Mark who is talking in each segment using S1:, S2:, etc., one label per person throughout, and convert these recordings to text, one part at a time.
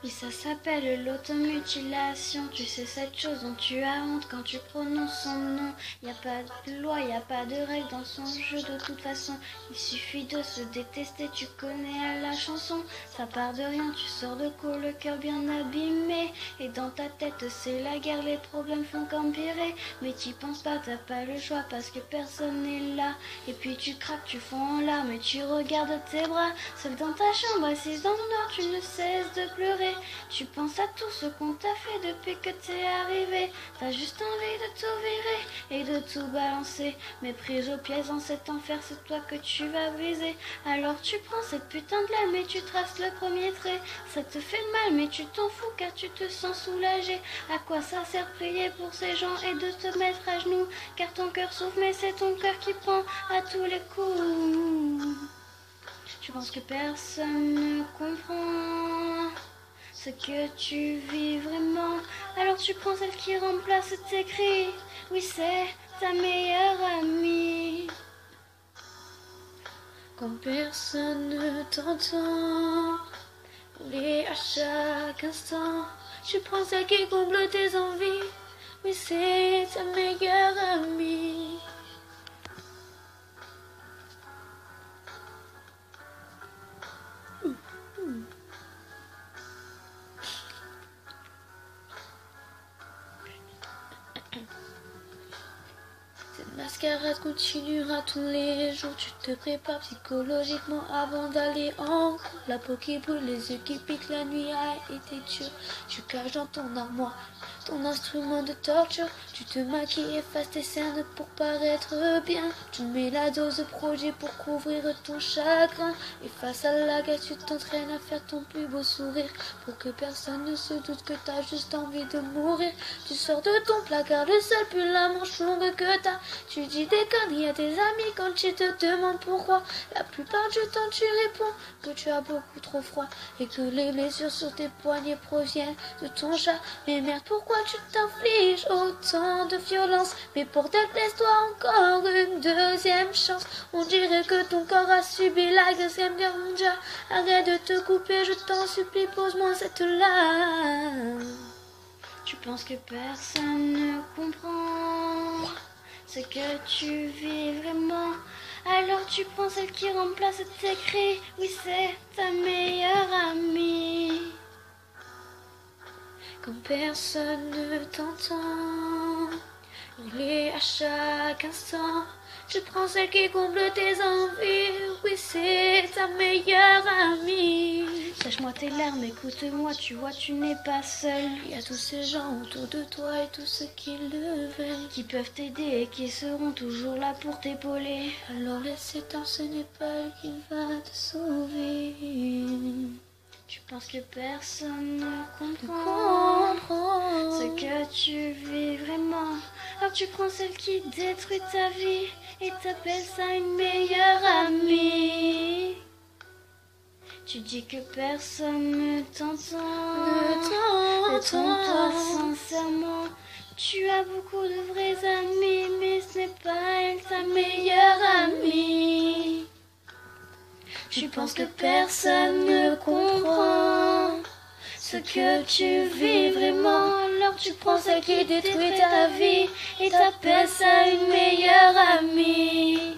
S1: Oui, ça s'appelle l'automutilation. Tu sais cette chose dont tu as honte quand tu prononces son nom. Y a pas de loi, y a pas de règle dans son jeu de toute façon. Il suffit de se détester, tu connais la chanson. Ça part de rien, tu sors de cours, le cœur bien abîmé. Et dans ta tête c'est la guerre, les problèmes font qu'empirer. Mais t'y penses pas, t'as pas le choix parce que personne n'est là. Et puis tu craques, tu fonds en larmes et tu regardes tes bras. Seul dans ta chambre, assise dans le noir, tu ne cesses de pleurer. Tu penses à tout ce qu'on t'a fait depuis que t'es arrivé. T'as juste envie de tout virer et de tout balancer. Mais prise aux pièces dans cet enfer, c'est toi que tu vas briser. Alors tu prends cette putain de lame et tu traces le premier trait. Ça te fait mal mais tu t'en fous car tu te sens soulagé. À quoi ça sert prier pour ces gens et de te mettre à genoux? Car ton cœur souffre mais c'est ton cœur qui prend à tous les coups. Tu penses que personne ne comprend ce que tu vis vraiment. Alors tu prends celle qui remplace tes cris. Oui, c'est ta meilleure amie.
S2: Quand personne ne t'entend, et à chaque instant, tu prends celle qui comble tes envies. Oui, c'est ta meilleure amie. Cette mascarade continuera tous les jours. Tu te prépares psychologiquement avant d'aller en cours. La peau qui brûle, les yeux qui piquent, la nuit a été dure. Tu caches dans ton armoire ton instrument de torture. Tu te maquilles, effaces tes cernes pour paraître bien. Tu mets la dose de projet pour couvrir ton chagrin. Et face à la guerre, tu t'entraînes à faire ton plus beau sourire pour que personne ne se doute que t'as juste envie de mourir. Tu sors de ton placard, le seul pull la manche longue que t'as. Tu dis des conneries à tes amis quand ils te demandent pourquoi. La plupart du temps, tu réponds que tu as beaucoup trop froid et que les blessures sur tes poignets proviennent de ton chat. Mais merde, pourquoi tu t'infliges autant de violence? Mais pour te laisse-toi encore une deuxième chance. On dirait que ton corps a subi la deuxième guerre mondiale. Arrête de te couper, je t'en supplie, pose-moi cette lame.
S1: Tu penses que personne ne comprend ce que tu vis vraiment. Alors tu prends celle qui remplace tes cris. Oui, c'est ta meilleure amie.
S2: Quand personne ne t'entend, hurler à chaque instant, je prends celle qui comble tes envies. Oui, c'est ta meilleure amie.
S1: Sèche-moi tes larmes, écoute-moi, tu vois, tu n'es pas seul.
S2: Il y a tous ces gens autour de toi et tous ceux qui le veulent,
S1: qui peuvent t'aider et qui seront toujours là pour t'épauler.
S2: Alors laisse temps, ce n'est pas elle qui va te sauver.
S1: Tu penses que personne ne comprend ce que tu vis vraiment. Alors tu prends celle qui détruit ta vie et t'appelles ça une meilleure amie. Tu dis que personne ne t'entend. Détrompe-toi sincèrement. Tu as beaucoup de vrais amis, mais ce n'est pas elle ta meilleure amie. Tu penses que personne ne comprend ce que tu vis vraiment. Alors tu prends celle qui détruit ta vie et t'appelles ça une meilleure amie.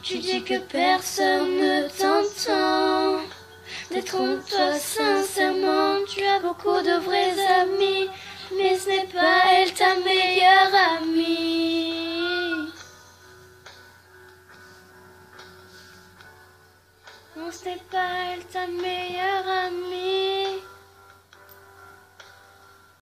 S1: Tu dis que personne ne t'entend. Détrompe-toi sincèrement. Tu as beaucoup de vrais amis, mais ce n'est pas elle ta meilleure amie. Non, ce n'est pas elle ta meilleure amie.